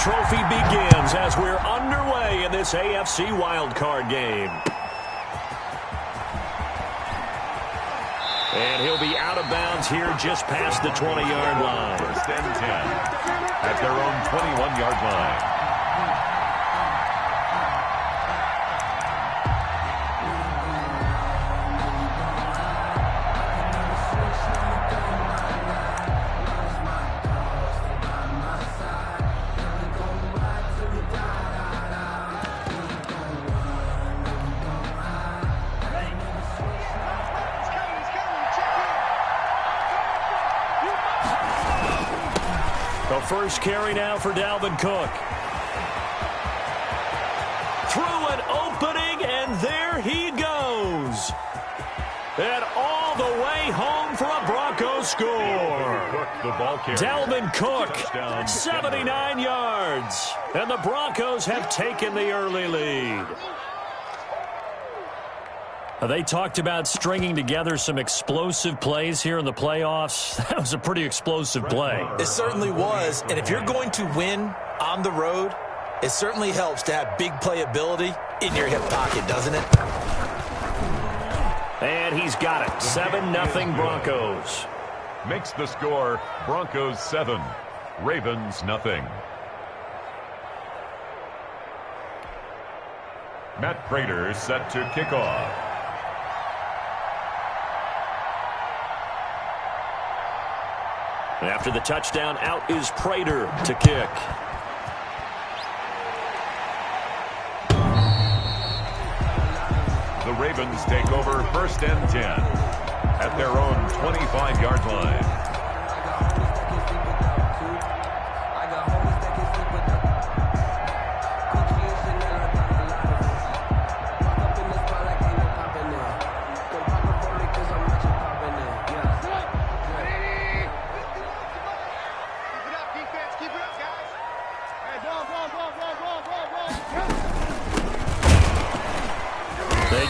trophy begins as we're underway in this AFC wildcard game. And he'll be out of bounds here just past the 20-yard line. First and 10 at their own 21-yard line. First carry now for Dalvin Cook. Through an opening, and there he goes. And all the way home for a Broncos score. Dalvin Cook, 79 yards. And the Broncos have taken the early lead. They talked about stringing together some explosive plays here in the playoffs. That was a pretty explosive play. It certainly was. And if you're going to win on the road, it certainly helps to have big playability in your hip pocket, doesn't it? And he's got it. 7-0 Broncos. Makes the score Broncos 7, Ravens nothing. Matt Prater set to kick off. After the touchdown, out is Prater to kick. The Ravens take over first and 10 at their own 25-yard line.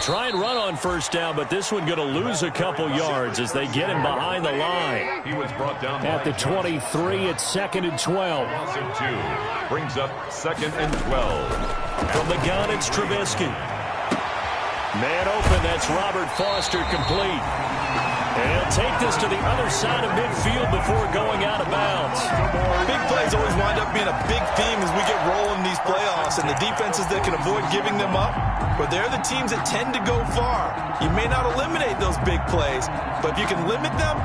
Try and run on first down, but this one going to lose a couple yards as they get him behind the line. He was brought down at the 23. It's 2nd and 12. Loss of 2 brings up 2nd and 12. From the gun, it's Trubisky. Man open, that's Robert Foster complete. And he'll take this to the other side of midfield before going out of bounds. Big plays always wind up being a big theme as we get rolling in these playoffs, and the defenses that can avoid giving them up, but they're the teams that tend to go far. You may not eliminate those big plays, but if you can limit them,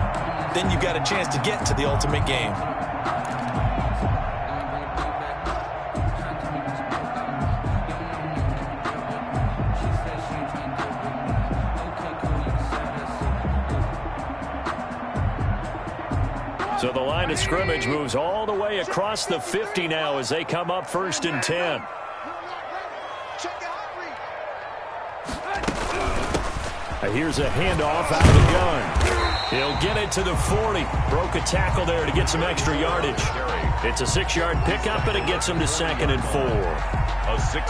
then you've got a chance to get to the ultimate game. So the line of scrimmage moves all the way across the 50 now as they come up 1st and 10. Here's a handoff out of the gun. He'll get it to the 40. Broke a tackle there to get some extra yardage. It's a 6-yard pickup, but it gets him to 2nd and 4.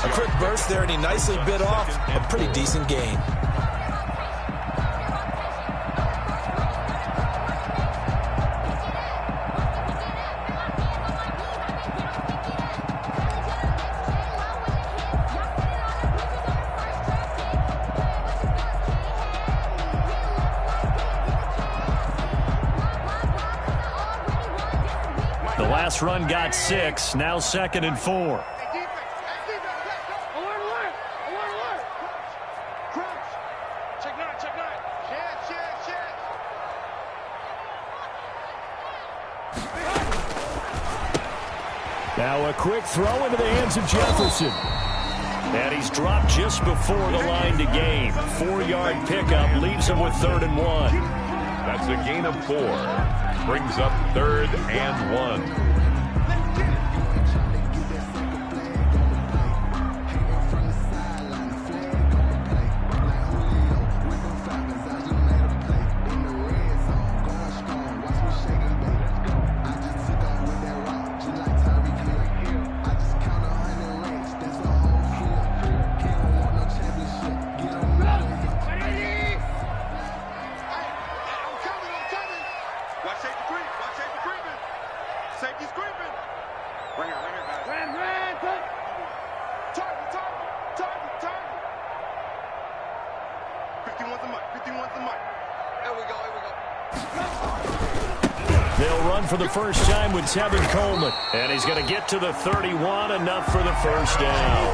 A quick burst there, and he nicely bit off a pretty decent gain. Last run got 6, now 2nd and 4. Now a quick throw into the hands of Jefferson. And he's dropped just before the line to gain. 4-yard pickup leaves him with 3rd and 1. That's a gain of 4. Brings up 3rd and 1. Safety's for the first time with Tevin Coleman. And he's going to get to the 31, enough for the first down.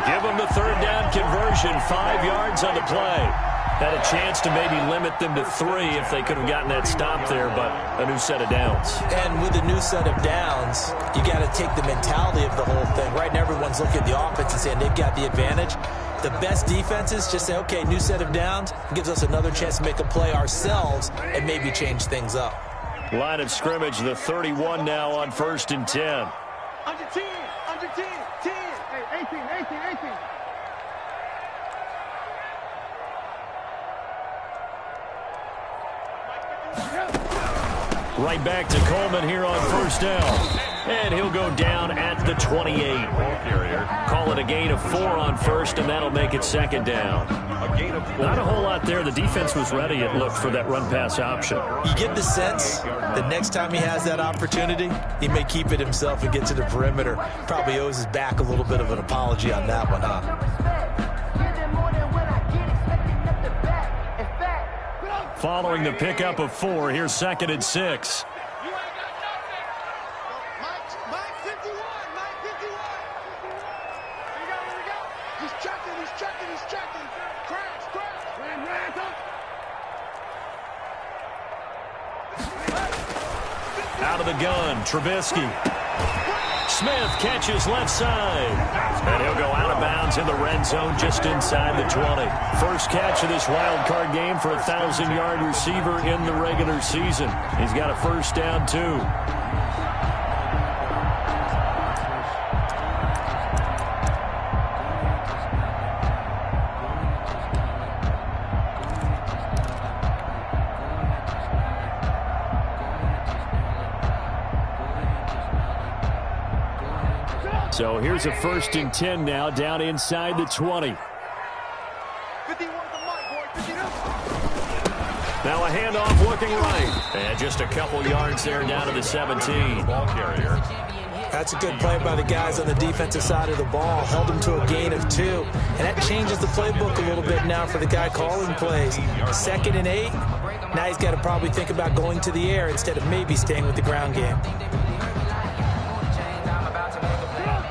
Give him the third down conversion, 5 yards on the play. Had a chance to maybe limit them to 3 if they could have gotten that stop there, but a new set of downs. And with a new set of downs, you got to take the mentality of the whole thing. Right now, everyone's looking at the offense and saying they've got the advantage. The best defenses just say, okay, new set of downs, gives us another chance to make a play ourselves and maybe change things up. Line of scrimmage, the 31 now on 1st and 10. Under 10, 10. Hey, 18. Right back to Coleman here on 1st down. And he'll go down at the 28. Call it a gain of 4 on 1st, and that'll make it 2nd down. Not a whole lot there. The defense was ready, it looked, for that run-pass option. You get the sense that next time he has that opportunity, he may keep it himself and get to the perimeter. Probably owes his back a little bit of an apology on that one, huh? Following the pickup of 4, here's 2nd and 6. Out of the gun, Trubisky. Smith catches left side. And he'll go out of bounds in the red zone just inside the 20. First catch of this wild card game for a 1,000-yard receiver in the regular season. He's got a first down, too. So here's a 1st and 10 now, down inside the 20. Now a handoff looking right. And just a couple yards there down to the 17. Ball carrier. That's a good play by the guys on the defensive side of the ball. Held him to a gain of 2. And that changes the playbook a little bit now for the guy calling plays. 2nd and 8. Now he's got to probably think about going to the air instead of maybe staying with the ground game.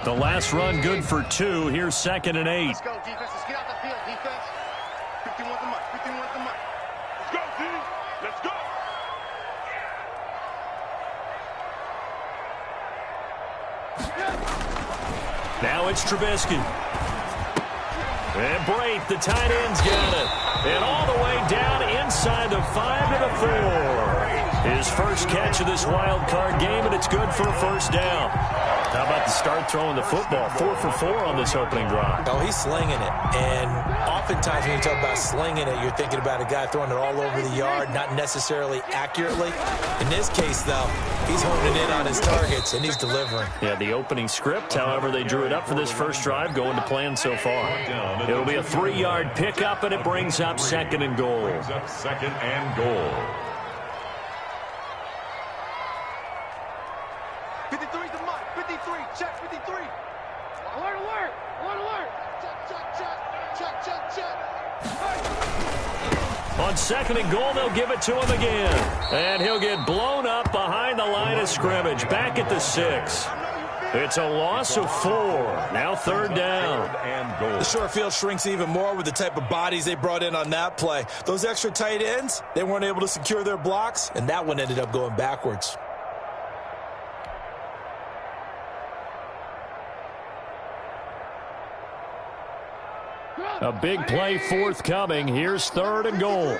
The last run good for 2. Here's 2nd and 8. Let's go, defense. Let's get out the field, defense. 51 at the mark. 51 at the mark. Let's go, D. Let's go. Now it's Trubisky. And Brate, the tight end's got it. And all the way down inside the 5 to the 4. His first catch of this wild card game, and it's good for a first down. How about the start throwing the football? 4 for 4 on this opening drive. Oh, he's slinging it. And oftentimes when you talk about slinging it, you're thinking about a guy throwing it all over the yard, not necessarily accurately. In this case, though, he's honing in on his targets, and he's delivering. Yeah, the opening script, however, they drew it up for this first drive, going to plan so far. It'll be a 3-yard pickup, and it brings up 2nd and goal. 2nd and goal. 53's the mark. 53. Check 53. Alert, alert. Alert, alert. Check. On 2nd and goal, they'll give it to him again. And he'll get blown up behind the line of scrimmage. Back at the 6. It's a loss of 4. Now 3rd down. The short field shrinks even more with the type of bodies they brought in on that play. Those extra tight ends, they weren't able to secure their blocks, and that one ended up going backwards. A big play forthcoming. Here's 3rd and goal.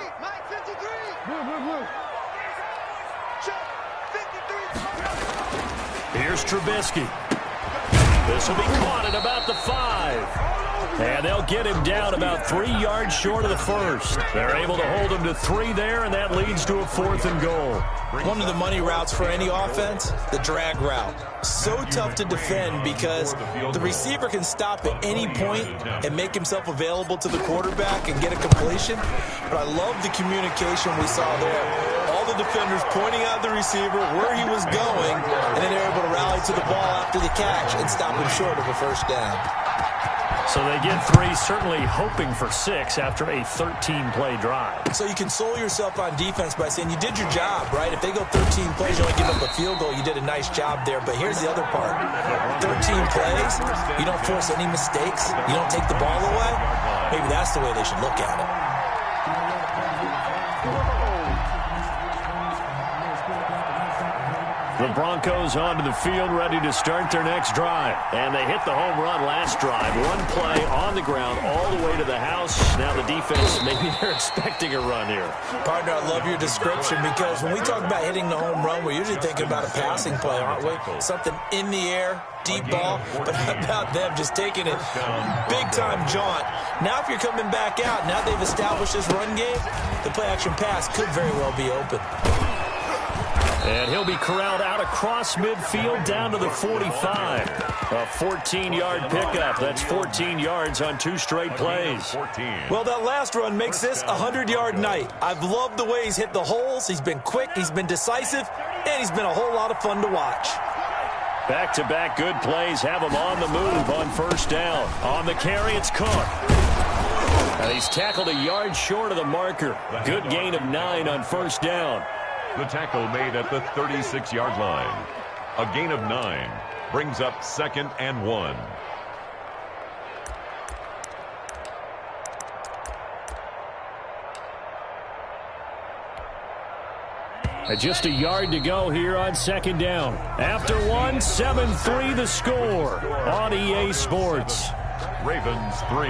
Here's Trubisky. This will be caught at about the 5. And they'll get him down about 3 yards short of the first. They're able to hold him to 3 there, and that leads to a 4th and goal. One of the money routes for any offense, the drag route. So tough to defend because the receiver can stop at any point and make himself available to the quarterback and get a completion. But I love the communication we saw there. All the defenders pointing out the receiver, where he was going, and then they're able to rally to the ball after the catch and stop him short of a first down. So they get 3, certainly hoping for 6 after a 13-play drive. So you console yourself on defense by saying you did your job, right? If they go 13 plays, you only give up a field goal, you did a nice job there. But here's the other part. 13 plays, you don't force any mistakes, you don't take the ball away. Maybe that's the way they should look at it. The Broncos onto the field, ready to start their next drive. And they hit the home run last drive. One play on the ground all the way to the house. Now the defense, maybe they're expecting a run here. Partner, I love your description because when we talk about hitting the home run, we're usually thinking about a passing play, aren't we? Something in the air, deep ball. But how about them just taking it big-time jaunt? Now if you're coming back out, now they've established this run game, the play-action pass could very well be open. And he'll be corralled out across midfield down to the 45. A 14-yard pickup. That's 14 yards on 2 straight plays. Well, that last run makes this a 100-yard night. I've loved the way he's hit the holes. He's been quick, he's been decisive, and he's been a whole lot of fun to watch. Back-to-back good plays have him on the move on first down. On the carry, it's Cook. And he's tackled a yard short of the marker. Good gain of 9 on first down. The tackle made at the 36-yard line. A gain of 9 brings up 2nd and 1. Just a yard to go here on 2nd down. After 1, 7-3 the score on EA Sports. Ravens 3.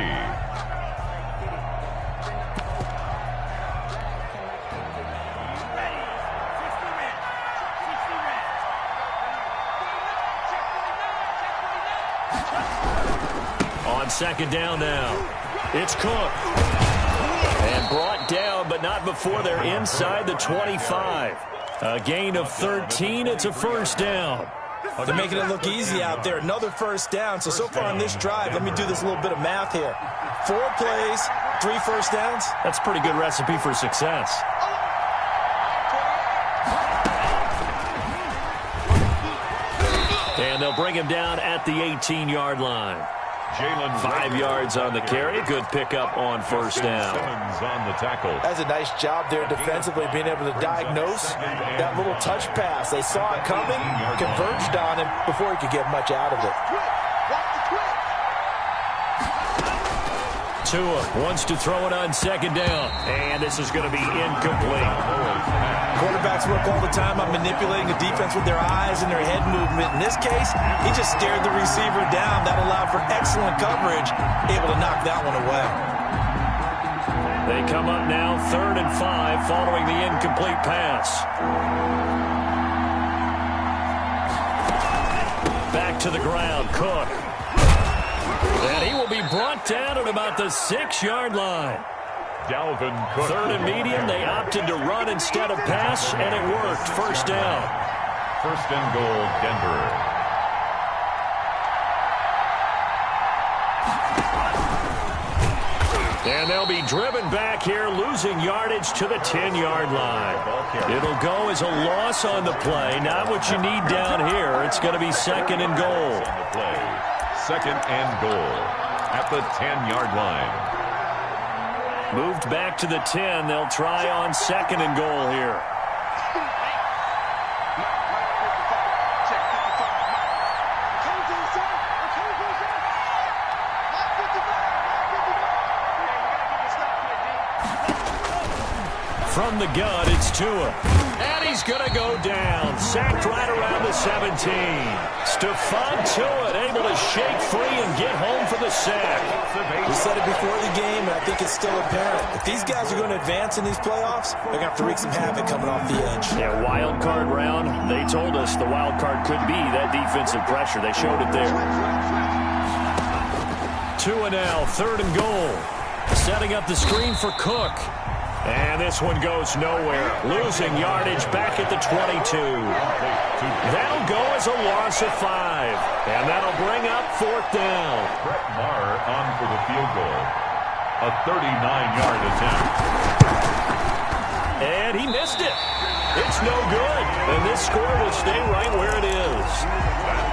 On 2nd down now, it's Cook. And brought down, but not before they're inside the 25. A gain of 13, it's a first down. Oh, they're making it look easy out there. Another first down. So far on this drive, let me do this little bit of math here. 4 plays, 3 first downs. That's a pretty good recipe for success. And they'll bring him down at the 18-yard line. 5 yards on the carry. Good pickup on first down. On the tackle. That's a nice job there defensively, being able to diagnose that little touch pass. They saw it coming, converged on him before he could get much out of it. Tua wants to throw it on 2nd down, and this is going to be incomplete. Quarterbacks work all the time on manipulating the defense with their eyes and their head movement. In this case, he just stared the receiver down. That allowed for excellent coverage, able to knock that one away. They come up now 3rd and 5 following the incomplete pass. Back to the ground, Cook. And he will be brought down at about the 6-yard line. Dalvin Cook. 3rd and medium. They opted to run instead of pass, and it worked. First down. 1st and goal, Denver. And they'll be driven back here, losing yardage to the 10-yard line. It'll go as a loss on the play. Not what you need down here. It's going to be 2nd and goal. 2nd and goal at the 10-yard line. Moved back to the 10. They'll try on 2nd and goal here. From the gun, it's Tua. And he's going to go down. Sacked right around the 17. Stephon Tuitt able to shake free and get home for the sack. We said it before the game, and I think it's still apparent. If these guys are going to advance in these playoffs, they're going to have to wreak some havoc coming off the edge. Yeah, wild card round. They told us the wild card could be that defensive pressure. They showed it there. Tua now, 3rd and goal. Setting up the screen for Cook. And this one goes nowhere. Losing yardage back at the 22. That'll go as a loss of 5. And that'll bring up 4th down. Brett Maher on for the field goal. A 39-yard attempt. And he missed it. It's no good. And this score will stay right where it is.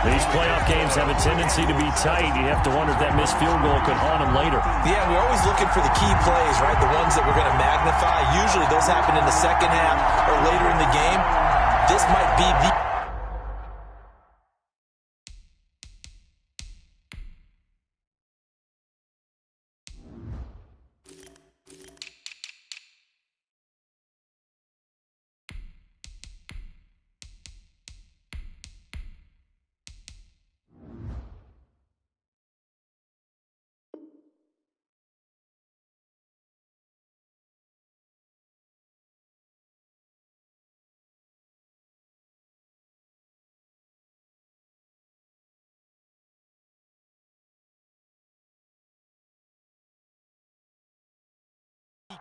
These playoff games have a tendency to be tight. You have to wonder if that missed field goal could haunt them later. Yeah, we're always looking for the key plays, right? The ones that we're going to magnify. Usually those happen in the second half or later in the game. This might be the...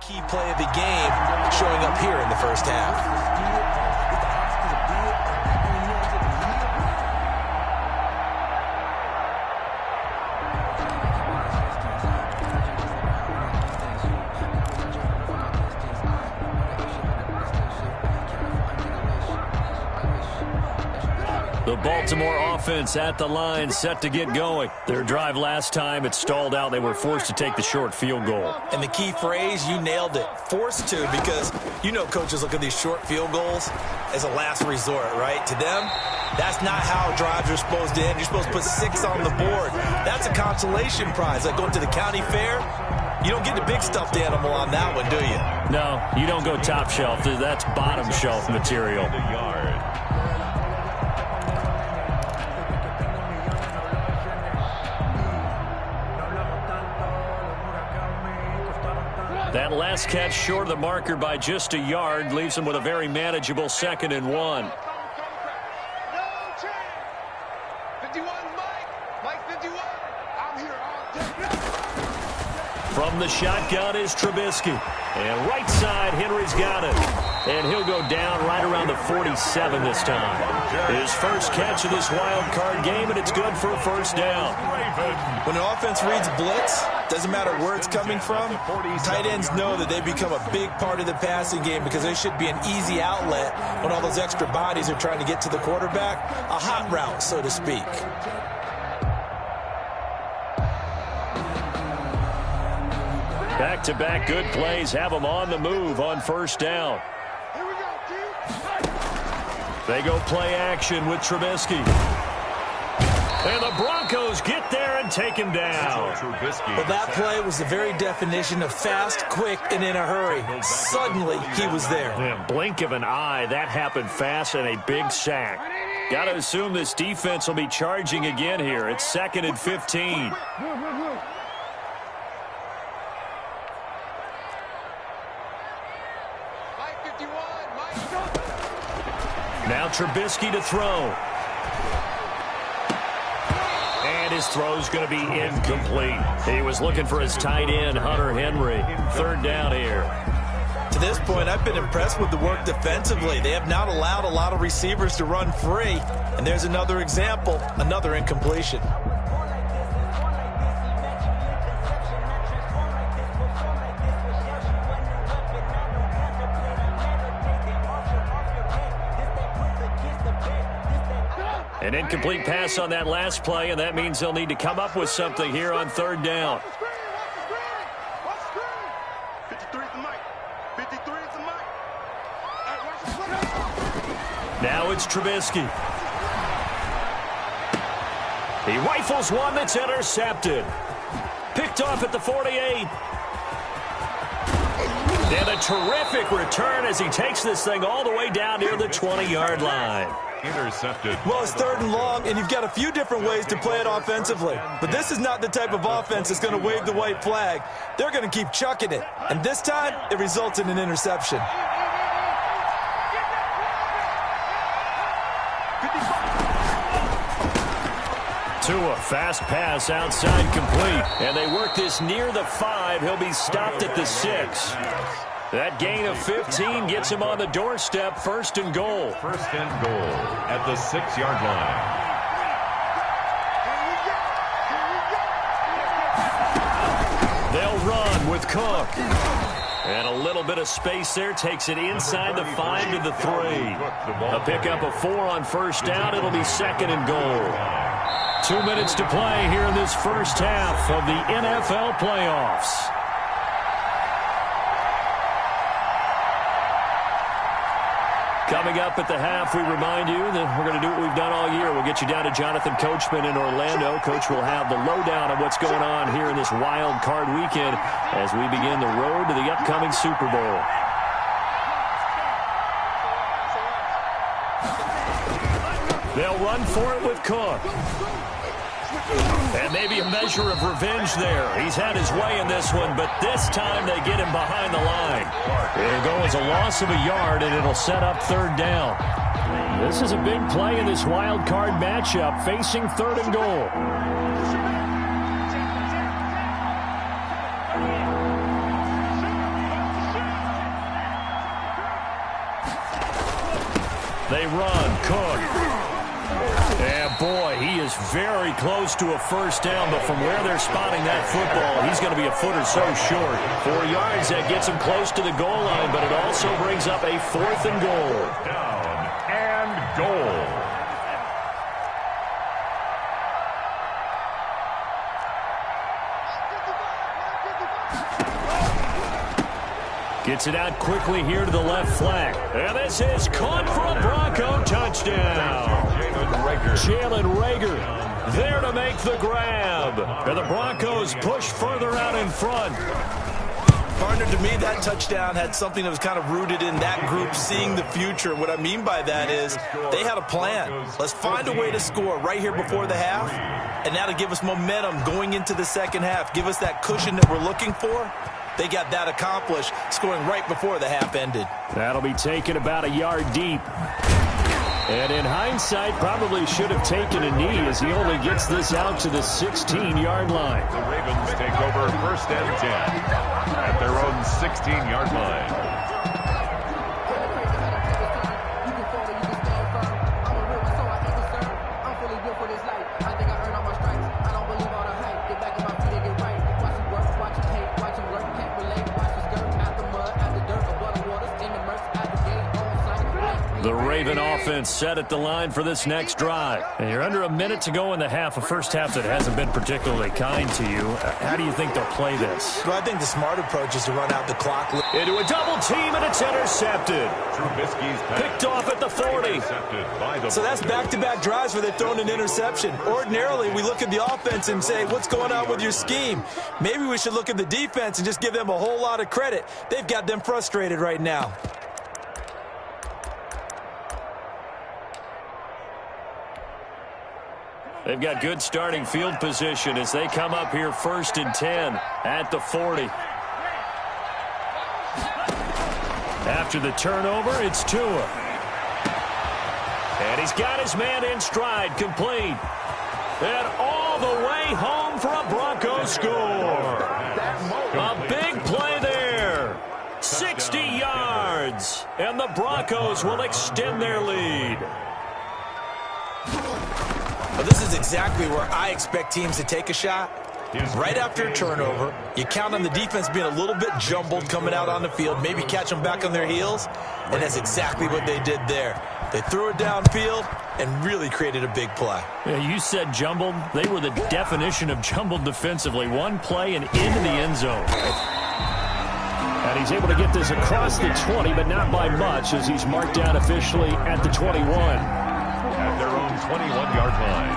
key play of the game showing up here in the first half. The Baltimore offense at the line, set to get going. Their drive last time, it stalled out. They were forced to take the short field goal. And the key phrase, you nailed it, forced to, because you know coaches look at these short field goals as a last resort, right? To them, that's not how drives are supposed to end. You're supposed to put 6 on the board. That's a consolation prize. Like going to the county fair, you don't get the big stuffed animal on that one, do you? No, you don't go top shelf. That's bottom shelf material. That last catch short of the marker by just a yard leaves him with a very manageable 2nd and 1. From the shotgun is Trubisky. And right side, Henry's got it. And he'll go down right around the 47 this time. His first catch of this wild card game, and it's good for a first down. When an offense reads blitz, doesn't matter where it's coming from, tight ends know that they become a big part of the passing game because they should be an easy outlet when all those extra bodies are trying to get to the quarterback. A hot route, so to speak. Back-to-back good plays have them on the move on first down. They go play action with Trubisky. And the Broncos get there and take him down. Well, that play was the very definition of fast, quick, and in a hurry. Suddenly, he was there. Yeah, blink of an eye, that happened fast and a big sack. Got to assume this defense will be charging again here. It's 2nd and 15. Now Trubisky to throw. And his throw's going to be incomplete. He was looking for his tight end, Hunter Henry. 3rd down here. To this point, I've been impressed with the work defensively. They have not allowed a lot of receivers to run free. And there's another example, another incompletion. An incomplete pass on that last play, and that means they'll need to come up with something here on 3rd down. Now it's Trubisky. He rifles one that's intercepted. Picked off at the 48. And a terrific return as he takes this thing all the way down near the 20-yard line. Intercepted. Well, it's 3rd and long, and you've got a few different ways to play it offensively. But this is not the type of offense that's going to wave the white flag. They're going to keep chucking it. And this time, it results in an interception. Tua, fast pass outside complete. And they work this near the 5. He'll be stopped at the 6. That gain of 15 gets him on the doorstep. 1st and goal. 1st and goal at the 6-yard line. They'll run with Cook. And a little bit of space there. Takes it inside the 5 to the 3. A pickup of 4 on first down. It'll be 2nd and goal. 2 minutes to play here in this first half of the NFL playoffs. Coming up at the half, we remind you that we're going to do what we've done all year. We'll get you down to Jonathan Coachman in Orlando. Coach will have the lowdown of what's going on here in this wild card weekend as we begin the road to the upcoming Super Bowl. They'll run for it with Cook. And maybe a measure of revenge there. He's had his way in this one, but this time they get him behind the line. It'll go as a loss of a yard, and it'll set up 3rd down. This is a big play in this wild card matchup, facing 3rd and goal. They run. Cook. And boy, he is very close to a first down, but from where they're spotting that football, he's going to be a foot or so short. 4 yards, that gets him close to the goal line, but it also brings up a 4th and goal. Down and goal. Gets it out quickly here to the left flank. And this is caught for a Bronco touchdown. Jalen Reagor there to make the grab. And the Broncos push further out in front. Partner, to me, that touchdown had something that was kind of rooted in that group seeing the future. What I mean by that is they had a plan. Let's find a way to score right here before the half, and that'll give us momentum going into the second half. Give us that cushion that we're looking for. They got that accomplished, scoring right before the half ended. That'll be taken about a yard deep. And in hindsight, probably should have taken a knee as he only gets this out to the 16-yard line. The Ravens take over 1st and 10 at their own 16-yard line. The Raven offense set at the line for this next drive. And you're under a minute to go in the half, a first half that hasn't been particularly kind to you. How do you think they'll play this? Well, I think the smart approach is to run out the clock. Into a double team, and it's intercepted. Trubisky's picked off at the 40. So that's back-to-back drives where they've thrown an interception. Ordinarily, we look at the offense and say, what's going on with your scheme? Maybe we should look at the defense and just give them a whole lot of credit. They've got them frustrated right now. They've got good starting field position as they come up here 1st and 10 at the 40. After the turnover, it's Tua. And he's got his man in stride, complete. And all the way home for a Broncos score. A big play there. 60 yards. And the Broncos will extend their lead. Well, this is exactly where I expect teams to take a shot. Right after a turnover, you count on the defense being a little bit jumbled coming out on the field, maybe catch them back on their heels, and that's exactly what they did there. They threw it downfield and really created a big play. Yeah, you said jumbled. They were the definition of jumbled defensively. One play and into the end zone. And he's able to get this across the 20, but not by much as he's marked down officially at the 21. At their own 21-yard line.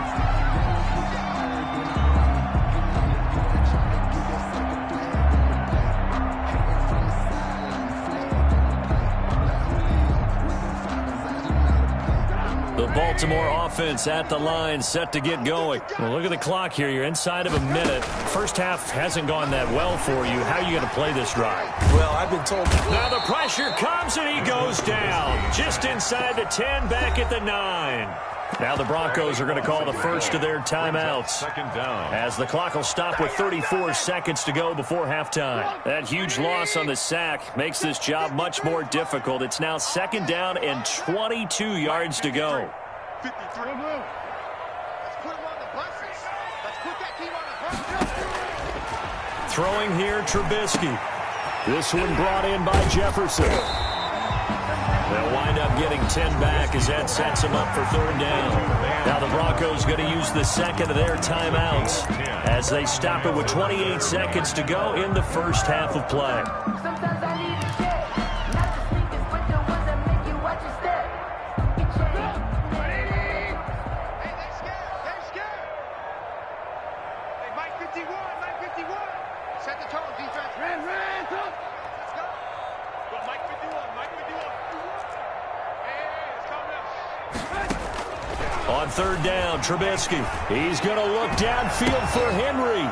The Baltimore offense at the line, set to get going. Well, look at the clock here. You're inside of a minute. First half hasn't gone that well for you. How are you going to play this drive? Well, I've been told. Now the pressure comes and he goes down. Just inside the 10, back at the 9. Now the Broncos are going to call the first of their timeouts. Second down. As the clock will stop with 34 seconds to go before halftime. That huge loss on the sack makes this job much more difficult. It's now second down and 22 yards to go. 53. Let's put him on the buses. Let's put that team on the buses. Throwing here, Trubisky. This one brought in by Jefferson. They'll wind up getting 10 back as that sets them up for third down. Now the Broncos going to use the second of their timeouts as they stop it with 28 seconds to go in the first half of play. On third down, Trubisky. He's going to look downfield for Henry.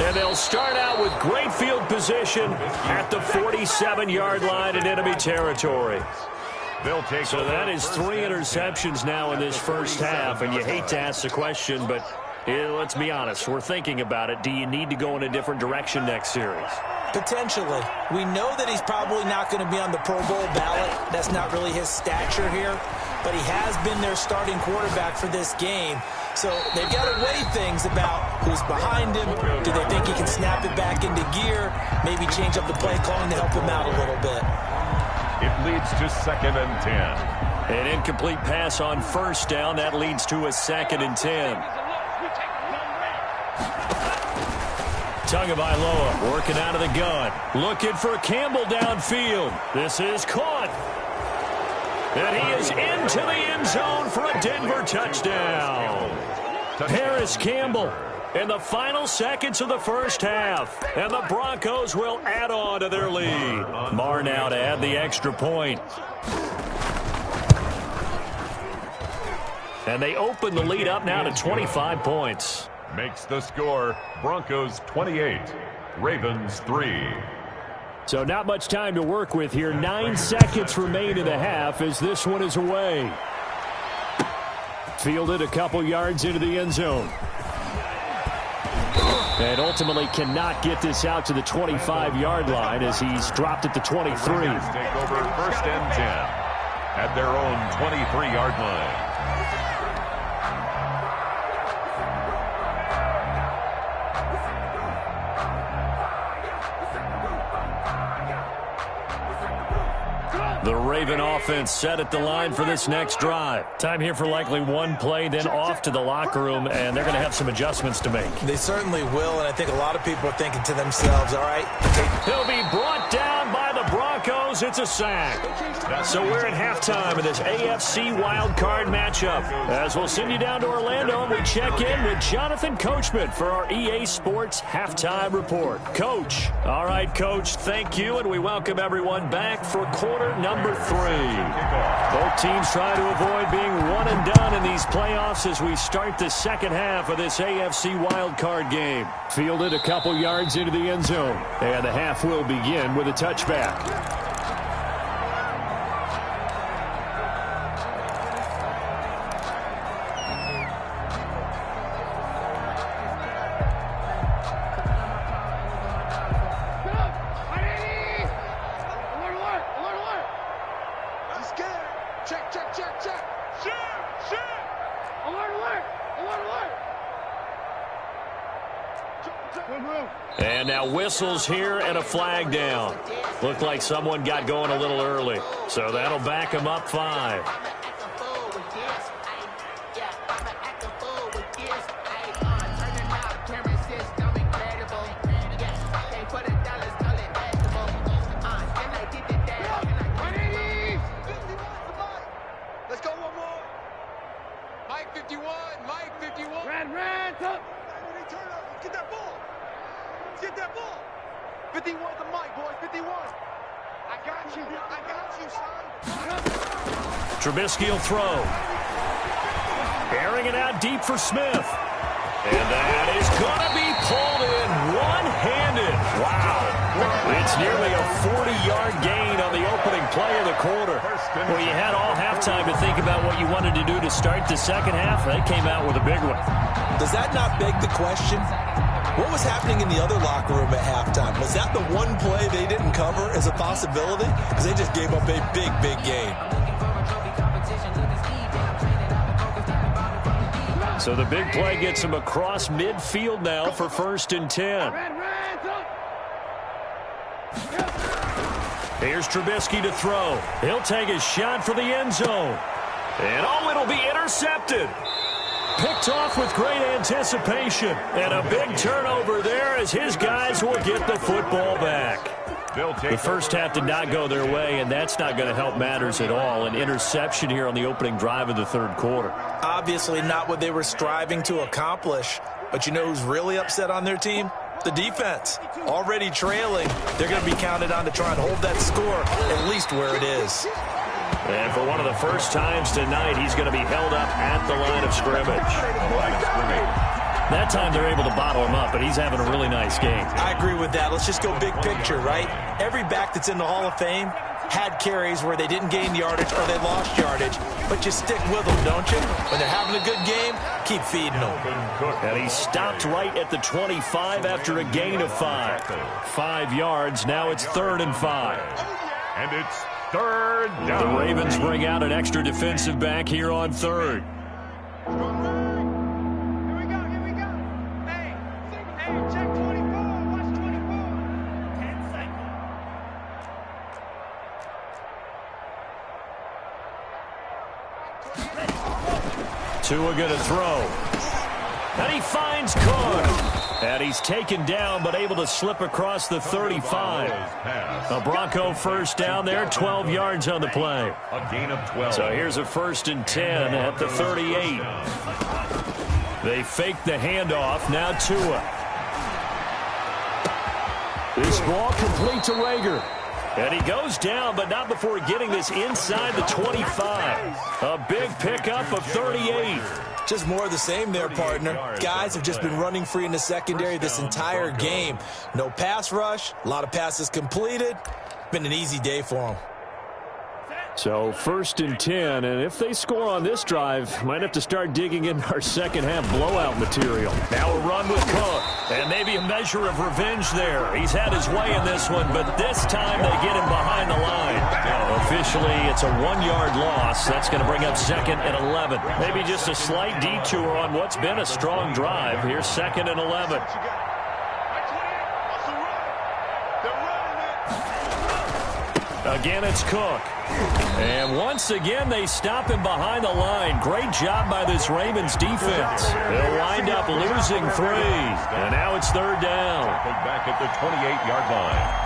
And they'll start out with great field position at the 47-yard line in enemy territory. So that is 3 interceptions now in this first half, and you hate to ask the question, but let's be honest, we're thinking about it. Do you need to go in a different direction next series? Potentially. We know that he's probably not going to be on the Pro Bowl ballot. That's not really his stature here. But he has been their starting quarterback for this game. So they've got to weigh things about who's behind him. Do they think he can snap it back into gear? Maybe change up the play calling to help him out a little bit. It leads to 2nd and 10. An incomplete pass on first down. That leads to a 2nd and 10. Tagovailoa working out of the gun. Looking for Campbell downfield. This is caught. And he is into the end zone for a Denver touchdown. Harris Campbell in the final seconds of the first half. And the Broncos will add on to their lead. Marr now to add the extra point. And they open the lead up now to 25 points. Makes the score Broncos 28, Ravens 3. So not much time to work with here. 9 seconds remain in the half as this one is away. Fielded a couple yards into the end zone. And ultimately cannot get this out to the 25-yard line as he's dropped at the 23. Take over 1st and 10 at their own 23-yard line. The Raven offense set at the line for this next drive. Time here for likely one play, then off to the locker room, and they're going to have some adjustments to make. They certainly will, and I think a lot of people are thinking to themselves, all right. He'll be brought down by the Broncos. It's a sack. So we're at halftime of this AFC wildcard matchup. As we'll send you down to Orlando, and we check in with Jonathan Coachman for our EA Sports Halftime Report. Coach. All right, Coach, thank you, and we welcome everyone back for quarter number 3. Both teams try to avoid being one and done in these playoffs as we start the second half of this AFC wildcard game. Fielded a couple yards into the end zone, and the half will begin with a touchback. And now whistles here and a flag down. Looked like someone got going a little early. So that'll back him up 5. Let's go one more. Mike 51, Mike 51. Red, up. Get that ball. Get that ball. 51 the mic, boys. 51. I got you, son. Trubisky will throw. Airing it out deep for Smith. And that is going to be pulled in one-handed. Wow. It's nearly a 40-yard gain on the opening play of the quarter. Well, you had all halftime to think about what you wanted to do to start the second half. They came out with a big one. Does that not beg the question? What was happening in the other locker room at halftime? Was that the one play they didn't cover as a possibility? Because they just gave up a big, big game. So the big play gets him across midfield now for 1st and 10. Here's Trubisky to throw. He'll take a shot for the end zone. And oh, it'll be intercepted. Picked off with great anticipation. And a big turnover there as his guys will get the football back. The first half did not go their way, and that's not going to help matters at all. An interception here on the opening drive of the third quarter. Obviously not what they were striving to accomplish. But you know who's really upset on their team? The defense. Already trailing. They're going to be counted on to try and hold that score at least where it is. And for one of the first times tonight, he's going to be held up at the line of scrimmage. That time they're able to bottle him up, but he's having a really nice game. I agree with that. Let's just go big picture, right? Every back that's in the Hall of Fame had carries where they didn't gain yardage or they lost yardage, but you stick with them, don't you? When they're having a good game, keep feeding them. And he stopped right at the 25 after a gain of 5. 5 yards. Now it's 3rd and 5. And it's 3rd down. The Ravens bring out an extra defensive back here on 3rd. Check 24. Watch 24. 10 seconds. Tua going to throw. And he finds Cook. And he's taken down but able to slip across the 35. A Bronco first down there, 12 yards on the play. A gain of 12. So here's a 1st and 10 at the 38. They fake the handoff. Now Tua. This ball complete to Rager. And he goes down, but not before getting this inside the 25. A big pickup of 38. Just more of the same there, partner. Guys have just been running free in the secondary this entire game. No pass rush, a lot of passes completed. Been an easy day for them. So 1st and 10, and if they score on this drive, might have to start digging in our second half blowout material. Now a run with Cook, and maybe a measure of revenge there. He's had his way in this one, but this time they get him behind the line. Officially, it's a 1-yard loss. That's going to bring up 2nd and 11. Maybe just a slight detour on what's been a strong drive. Here's 2nd and 11. Again, it's Cook. And once again, they stop him behind the line. Great job by this Ravens defense. They'll wind up losing 3. And now it's 3rd down. Back at the 28-yard line.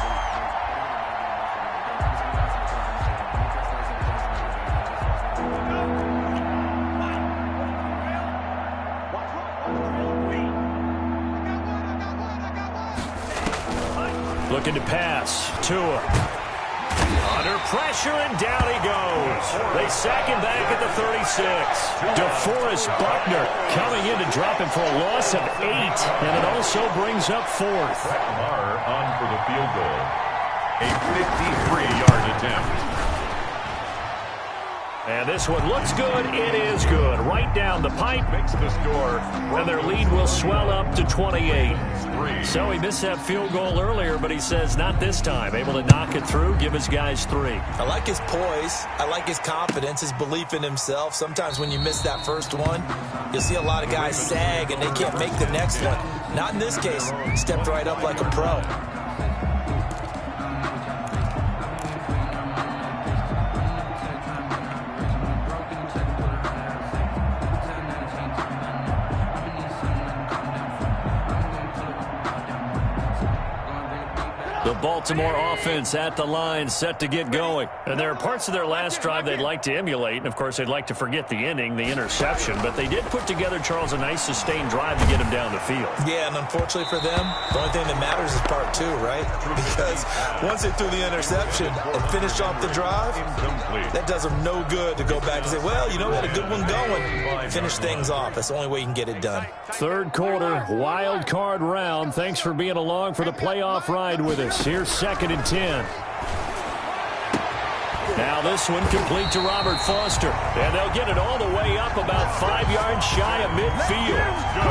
Looking to pass. Tua. Under pressure, and down he goes. They sack him back at the 36. DeForest Buckner coming in to drop him for a loss of 8, and it also brings up 4th. Lamar on for the field goal. A 53-yard attempt. And this one looks good. It is good. Right down the pipe. Makes the score. And their lead will swell up to 28. So he missed that field goal earlier, but he says not this time. Able to knock it through, give his guys 3. I like his poise. I like his confidence, his belief in himself. Sometimes when you miss that first one, you'll see a lot of guys sag and they can't make the next one. Not in this case. Stepped right up like a pro. The Baltimore offense at the line, set to get going. And there are parts of their last drive they'd like to emulate. And, of course, they'd like to forget the ending, the interception. But they did put together, Charles, a nice sustained drive to get him down the field. Yeah, and unfortunately for them, the only thing that matters is part 2, right? Because once they threw the interception and finished off the drive, that does them no good to go back and say, well, you know, we had a good one going. Finish things off. That's the only way you can get it done. Third quarter, wild card round. Thanks for being along for the playoff ride with us. Here's 2nd and 10. Now this one complete to Robert Foster. And they'll get it all the way up about 5 yards shy of midfield.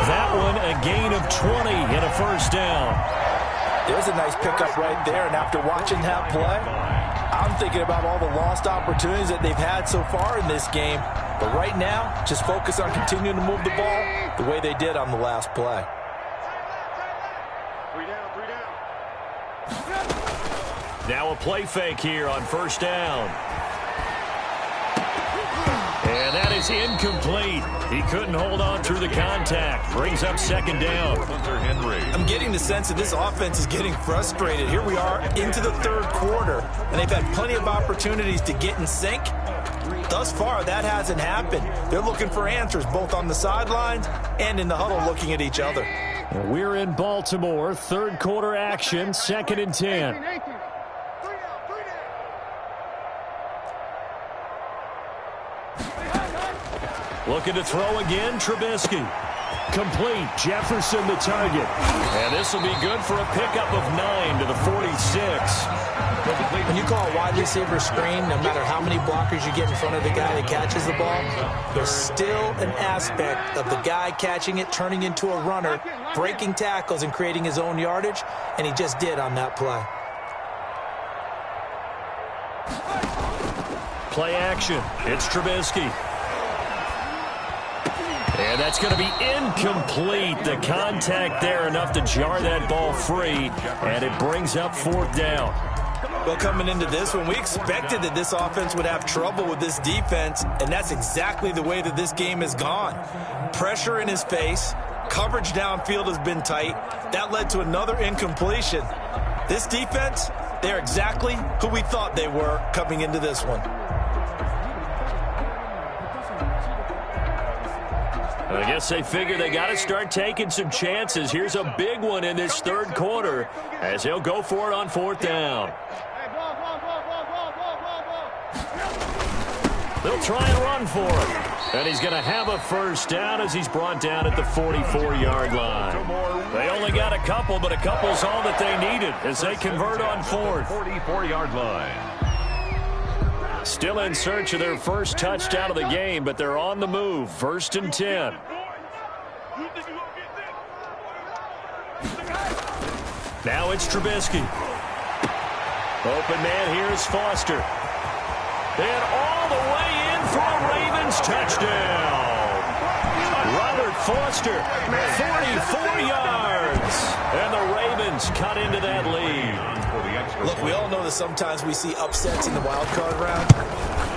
That one a gain of 20 and a first down. There's a nice pickup right there. And after watching that play, I'm thinking about all the lost opportunities that they've had so far in this game. But right now, just focus on continuing to move the ball the way they did on the last play. 3 down, 3 down. Now a play fake here on first down. And that is incomplete. He couldn't hold on through the contact. Brings up second down. I'm getting the sense that this offense is getting frustrated. Here we are into the third quarter, and they've had plenty of opportunities to get in sync. Thus far, that hasn't happened. They're looking for answers both on the sidelines and in the huddle looking at each other. We're in Baltimore. Third quarter action. 2nd and 10. Looking to throw again, Trubisky. Complete, Jefferson the target. And this will be good for a pickup of 9 to the 46. When you call a wide receiver screen, no matter how many blockers you get in front of the guy that catches the ball, there's still an aspect of the guy catching it, turning into a runner, breaking tackles and creating his own yardage, and he just did on that play. Play action. It's Trubisky. And that's going to be incomplete. The contact there enough to jar that ball free, and it brings up 4th down. Well, coming into this one, we expected that this offense would have trouble with this defense, and that's exactly the way that this game has gone. Pressure in his face, coverage downfield has been tight. That led to another incompletion. This defense, they're exactly who we thought they were coming into this one. I guess they figure they got to start taking some chances. Here's a big one in this third quarter as he'll go for it on 4th down. They'll try and run for him. And he's going to have a first down as he's brought down at the 44-yard line. They only got a couple, but a couple's all that they needed as they convert on 4th. 44-yard line. Still in search of their first touchdown of the game, but they're on the move. 1st and 10. Now it's Trubisky. Open man here is Foster. And all the way in for a Ravens touchdown. Robert Foster, 44 yards. And the Ravens cut into that lead. Look, we all know that sometimes we see upsets in the wild card round,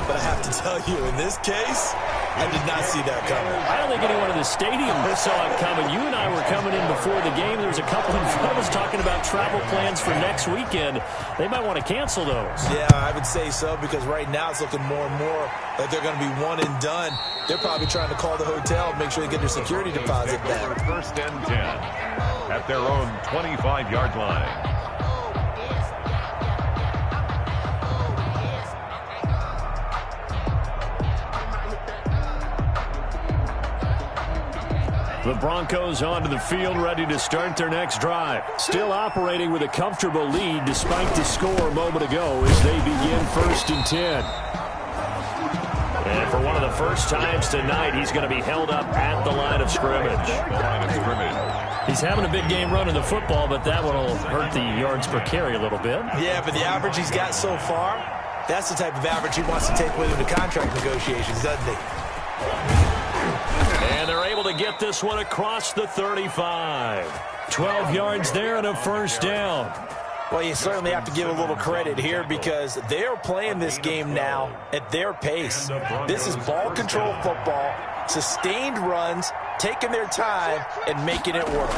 but I have to tell you, in this case, I did not see that coming. I don't think anyone in the stadium saw it coming. You and I were coming in before the game. There was a couple in front of us talking about travel plans for next weekend. They might want to cancel those. Yeah, I would say so, because right now it's looking more and more like they're going to be one and done. They're probably trying to call the hotel and make sure they get their security deposit back. 1st and 10 at their own 25-yard line. The Broncos onto the field, ready to start their next drive. Still operating with a comfortable lead despite the score a moment ago as they begin 1st and 10. And for one of the first times tonight, he's going to be held up at the line of scrimmage. He's having a big game running the football, but that one will hurt the yards per carry a little bit. Yeah, but the average he's got so far, that's the type of average he wants to take with him to contract negotiations, doesn't he? And they're able to get this one across the 35. 12 yards there and a first down. Well, you certainly have to give a little credit here because they're playing this game now at their pace. This is ball control football, sustained runs, taking their time, and making it work.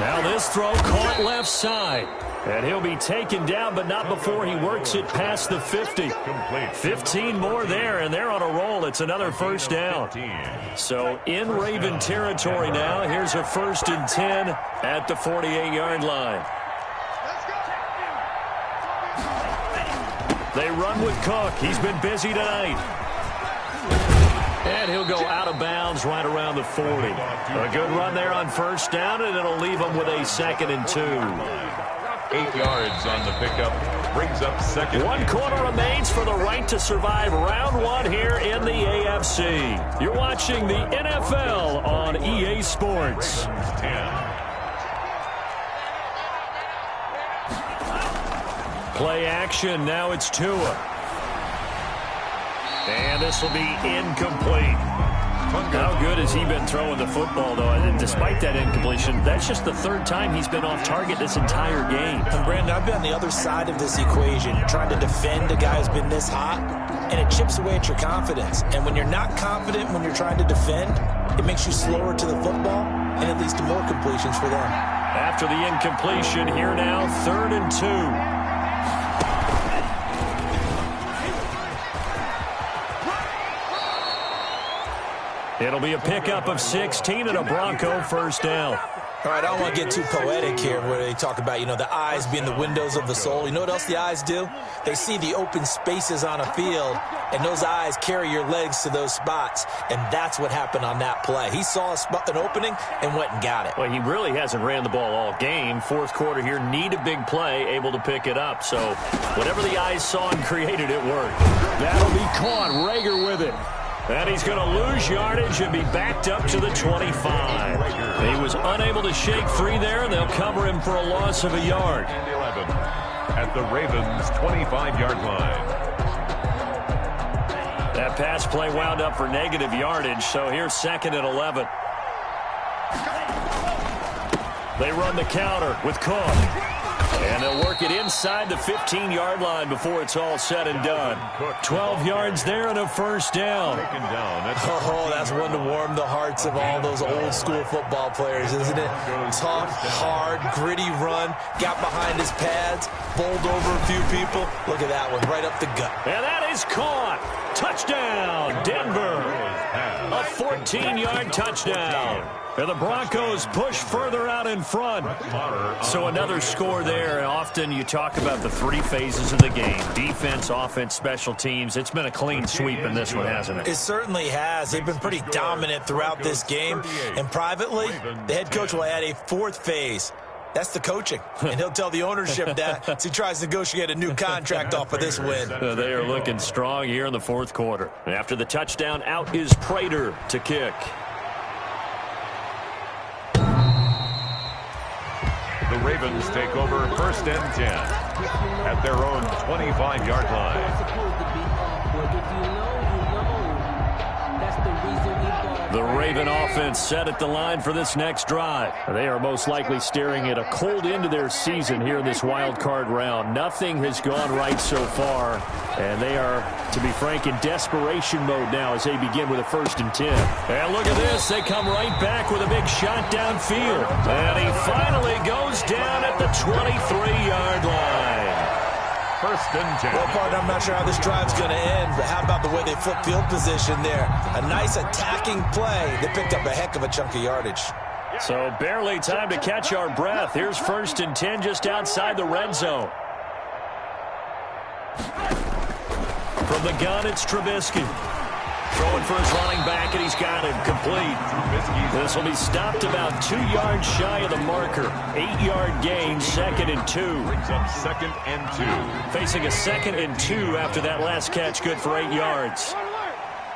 Now this throw caught left side. And he'll be taken down, but not before he works it past the 50. 15 more there, and they're on a roll. It's another first down. So in Raven territory now. Here's a 1st and 10 at the 48-yard line. They run with Cook. He's been busy tonight. And he'll go out of bounds right around the 40. A good run there on first down, and it'll leave him with a 2nd and 2. 8 yards on the pickup. Brings up 2nd. 1 quarter remains for the right to survive round 1 here in the AFC. You're watching the NFL on EA Sports. 10. Play action. Now it's Tua. And this will be incomplete. How good has he been throwing the football, though? And despite that incompletion, that's just the third time he's been off target this entire game. And Brandon, I've been on the other side of this equation, trying to defend a guy who's been this hot, and it chips away at your confidence. And when you're not confident when you're trying to defend, it makes you slower to the football, and it leads to more completions for them. After the incompletion, here now, 3rd and 2. It'll be a pickup of 16 and a Bronco first down. All right, I don't want to get too poetic here where they talk about, the eyes being the windows of the soul. You know what else the eyes do? They see the open spaces on a field, and those eyes carry your legs to those spots, and that's what happened on that play. He saw an opening and went and got it. Well, he really hasn't ran the ball all game. Fourth quarter here, need a big play, able to pick it up. So whatever the eyes saw and created, it worked. That'll be caught. Rager with it. And he's going to lose yardage and be backed up to the 25. He was unable to shake free there, and they'll cover him for a loss of a yard. And 11 at the Ravens' 25-yard line. That pass play wound up for negative yardage, so here's 2nd and 11. They run the counter with Cook. And they'll work it inside the 15-yard line before it's all said and done. 12 yards there and a first down. Oh, that's one to warm the hearts of all those old-school football players, isn't it? Tough, hard, gritty run. Got behind his pads, bowled over a few people. Look at that one, right up the gut. And that is caught. Touchdown, Denver. A 14-yard touchdown. And the Broncos push further out in front. So another score there. Often you talk about the 3 phases of the game. Defense, offense, special teams. It's been a clean sweep in this one, hasn't it? It certainly has. They've been pretty dominant throughout this game. And privately, the head coach will add a 4th phase. That's the coaching. And he'll tell the ownership that as he tries to negotiate a new contract off of this win. They are looking strong here in the 4th quarter. After the touchdown, out is Prater to kick. The Ravens take over 1st and 10 at their own 25-yard line. The Raven offense set at the line for this next drive. They are most likely staring at a cold end to their season here in this wild card round. Nothing has gone right so far, and they are, to be frank, in desperation mode now as they begin with a 1st and 10. And look at this. They come right back with a big shot downfield. And he finally goes down at the 23-yard line. 1st and 10. Well, partner, I'm not sure how this drive's going to end, but how about the way they flip field position there? A nice attacking play. They picked up a heck of a chunk of yardage. So barely time to catch our breath. Here's 1st and 10 just outside the red zone. From the gun, it's Trubisky. Throwing for his running back, and he's got him complete. This will be stopped about 2 yards shy of the marker. 8-yard gain, 2nd and 2. Brings up 2nd and 2. Facing a 2nd and 2 after that last catch, good for 8 yards.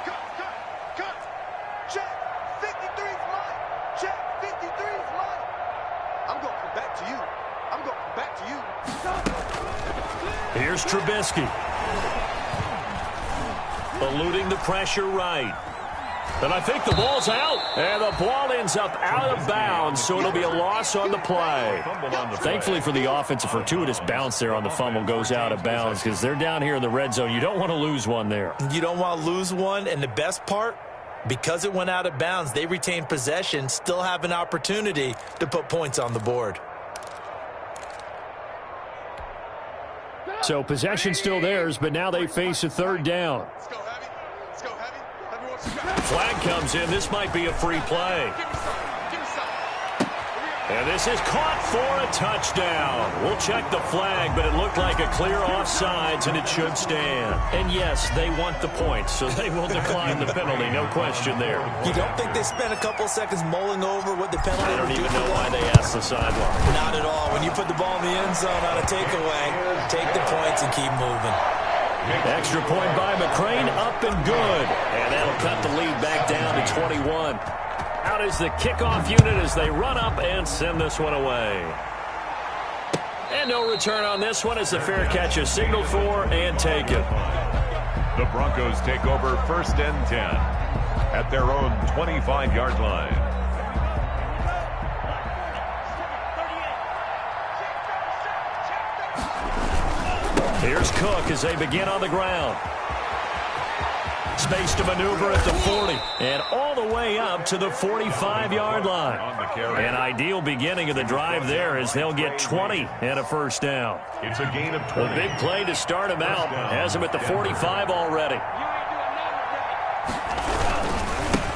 Cut. Check. 53's mine. Check. 53's mine. I'm going to come back to you. I'm going to come back to you. Here's Trubisky. Eluding the pressure right. And I think the ball's out. And the ball ends up out of bounds, so it'll be a loss on the play. Thankfully for the offense, a fortuitous bounce there on the fumble goes out of bounds because they're down here in the red zone. You don't want to lose one there. You don't want to lose one, and the best part, because it went out of bounds, they retain possession, still have an opportunity to put points on the board. So possession still theirs, but now they face a 3rd down. Let's go heavy. Let's go heavy. Flag comes in. This might be a free play. Give me some. And this is caught for a touchdown. We'll check the flag, but it looked like a clear offsides, and it should stand. And yes, they want the points, so they will decline the penalty. No question there. You don't think they spent a couple seconds mulling over what the penalty I don't would do even for know them? why they asked the sideline. Not at all. When you put the ball in the end zone on a takeaway, take the points and keep moving. Extra point by McCrane, up and good. And that'll cut the lead back down to 21. Out is the kickoff unit as they run up and send this one away. And no return on this one as the fair catch is signaled for and taken. The Broncos take over 1st and 10. at their own 25-yard line. Here's Cook as they begin on the ground. Space to maneuver at the 40 and all the way up to the 45-yard line. An ideal beginning of the drive there as they'll get 20 and a first down. It's a gain of 20. A big play to start him out. Has him at the 45 already.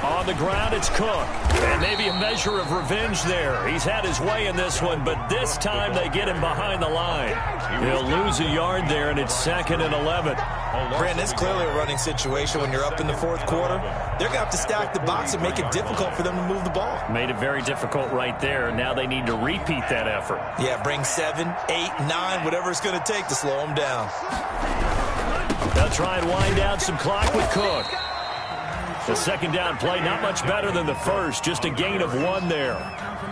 On the ground, it's Cook. And maybe a measure of revenge there. He's had his way in this one, but this time they get him behind the line. He'll lose a yard there, and it's 2nd and 11. Brandon, it's clearly a running situation when you're up in the fourth quarter. They're going to have to stack the box and make it difficult for them to move the ball. Made it very difficult right there. Now they need to repeat that effort. Yeah, bring 7, 8, 9, whatever it's going to take to slow them down. They'll try and wind down some clock with Cook. The second down play, not much better than the first, just a gain of 1 there.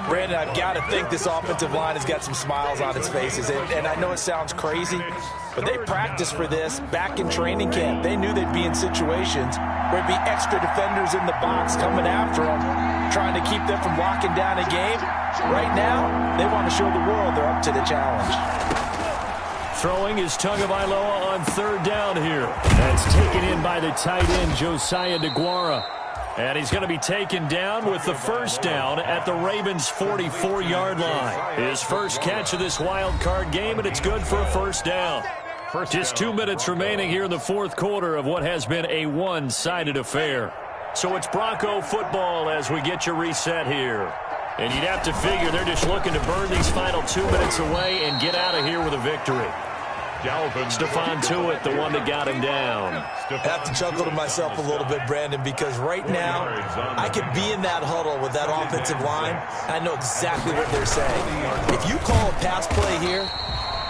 Brandon, I've got to think this offensive line has got some smiles on its faces. And I know it sounds crazy, but they practiced for this back in training camp. They knew they'd be in situations where there'd be extra defenders in the box coming after them, trying to keep them from locking down a game. Right now, they want to show the world they're up to the challenge. Throwing is Tagovailoa on 3rd down here. That's taken in by the tight end, Josiah DeGuara. And he's going to be taken down with the first down at the Ravens' 44-yard line. His first catch of this wild card game, and it's good for a first down. Just 2 minutes remaining here in the fourth quarter of what has been a one-sided affair. So it's Bronco football as we get your reset here. And you'd have to figure they're just looking to burn these final 2 minutes away and get out of here with a victory. Stephon Tuitt, the one that got him down. I have to chuckle to myself a little bit, Brandon, because right now I could be in that huddle with that offensive line. I know exactly what they're saying. If you call a pass play here,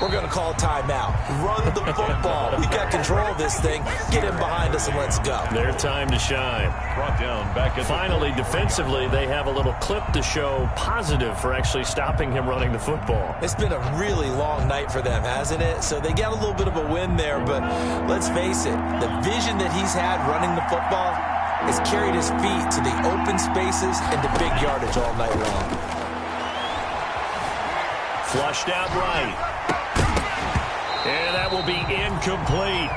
we're going to call a timeout. Run the football. We've got control of this thing. Get him behind us and let's go. Their time to shine. Brought down back at Finally, defensively, they have a little clip to show positive for actually stopping him running the football. It's been a really long night for them, hasn't it? So they got a little bit of a win there, but let's face it, the vision that he's had running the football has carried his feet to the open spaces and to big yardage all night long. Flushed out right. And that will be incomplete.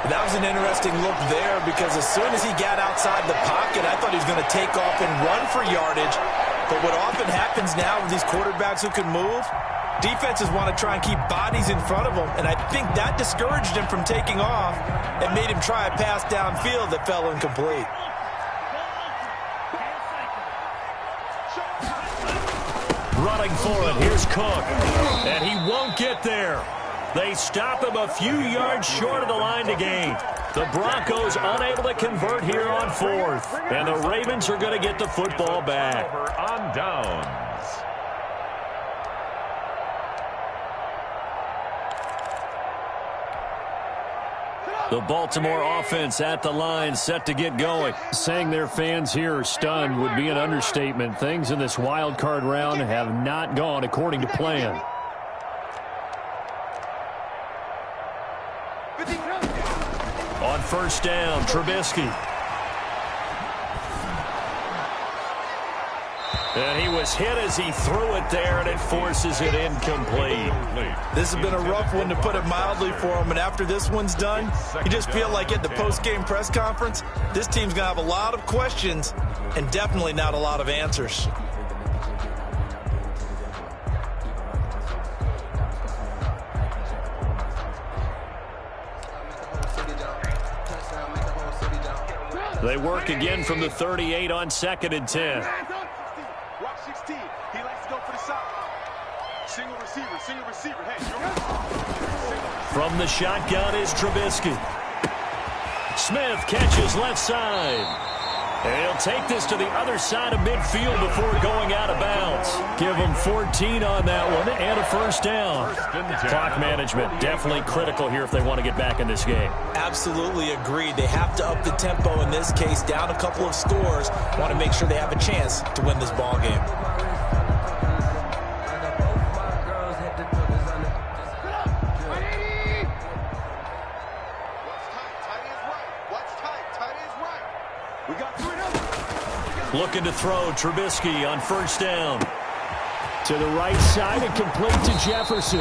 That was an interesting look there because as soon as he got outside the pocket, I thought he was going to take off and run for yardage. But what often happens now with these quarterbacks who can move, defenses want to try and keep bodies in front of them. And I think that discouraged him from taking off and made him try a pass downfield that fell incomplete. Running for it, here's Cook. And he won't get there. They stop him a few yards short of the line to gain. The Broncos unable to convert here on 4th. And the Ravens are going to get the football back. on downs. The Baltimore offense at the line, set to get going. Saying their fans here are stunned would be an understatement. Things in this wild card round have not gone according to plan. On first down, Trubisky. And he was hit as he threw it there, and it forces it incomplete. This has been a rough one, to put it mildly, for him. And after this one's done, you just feel like at the post-game press conference, this team's going to have a lot of questions and definitely not a lot of answers. They work again from the 38 on 2nd and 10. Watch 16. He likes to go for the side. Single receiver. Hey, From the shotgun is Trubisky. Smith catches left side. And he'll take this to the other side of midfield before going out of bounds. Give him 14 on that one and a first down. Clock management definitely critical here if they want to get back in this game. Absolutely agreed. They have to up the tempo in this case, down a couple of scores. Want to make sure they have a chance to win this ball game. We got 3 and out. looking to throw. Trubisky on first down. To the right side and complete to Jefferson.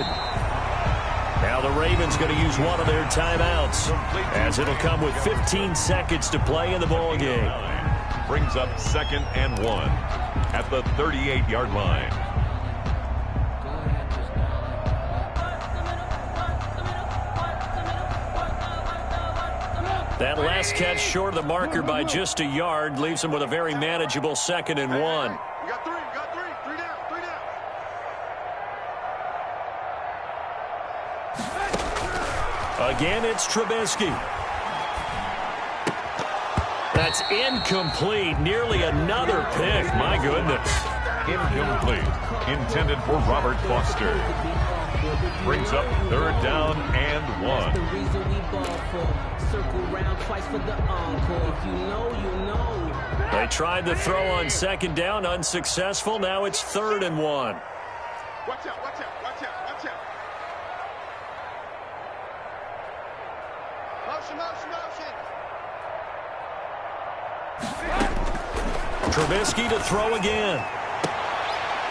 Now the Ravens going to use one of their timeouts, as it'll come with 15 seconds to play in the ball game. Brings up 2nd and 1 at the 38-yard line. That last catch short of the marker by just a yard leaves him with a very manageable 2nd and 1. You got three. Three down. Again, it's Trubisky. That's incomplete. Nearly another pick. My goodness. Incomplete. Intended for Robert Foster. Brings up 3rd down and 1. They tried to throw on 2nd down. Unsuccessful. Now it's 3rd and 1. Watch out. Motion. Trubisky to throw again.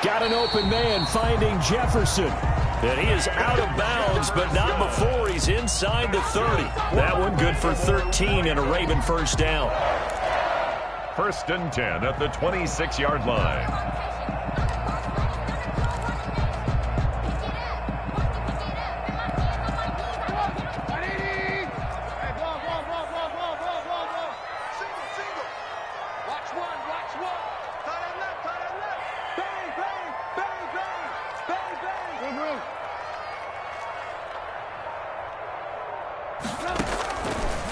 Got an open man finding Jefferson. And he is out of bounds, but not before he's inside the 30. That one good for 13 and a Raven first down. 1st and 10 at the 26-yard line.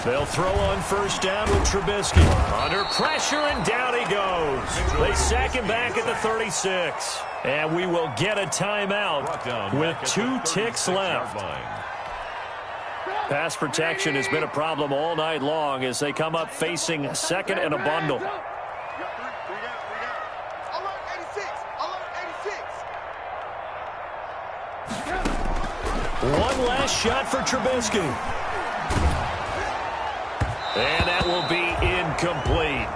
They'll throw on first down with Trubisky. Under pressure, and down he goes. They sack him back at the 36. And we will get a timeout with 2 ticks left. Pass protection has been a problem all night long as they come up facing 2nd and a bundle. Three down. Alert 86. One last shot for Trubisky. And that will be incomplete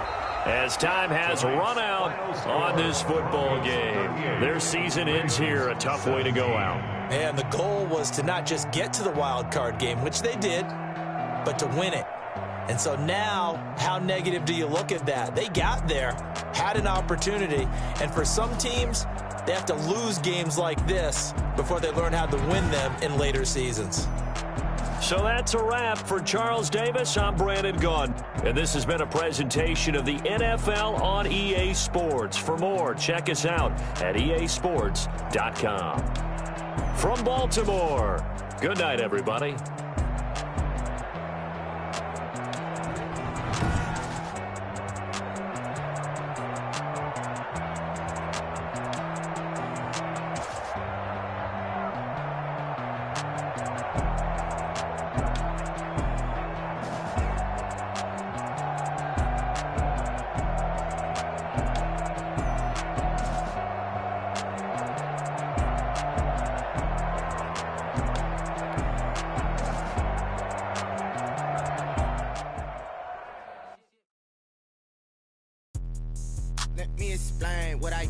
as time has run out on this football game. Their season ends here, a tough way to go out. And the goal was to not just get to the wild card game, which they did, but to win it. And so now, how negative do you look at that? They got there, had an opportunity, and for some teams, they have to lose games like this before they learn how to win them in later seasons. So that's a wrap for Charles Davis. I'm Brandon Gunn. And this has been a presentation of the NFL on EA Sports. For more, check us out at easports.com. From Baltimore, good night, everybody. Let me explain what I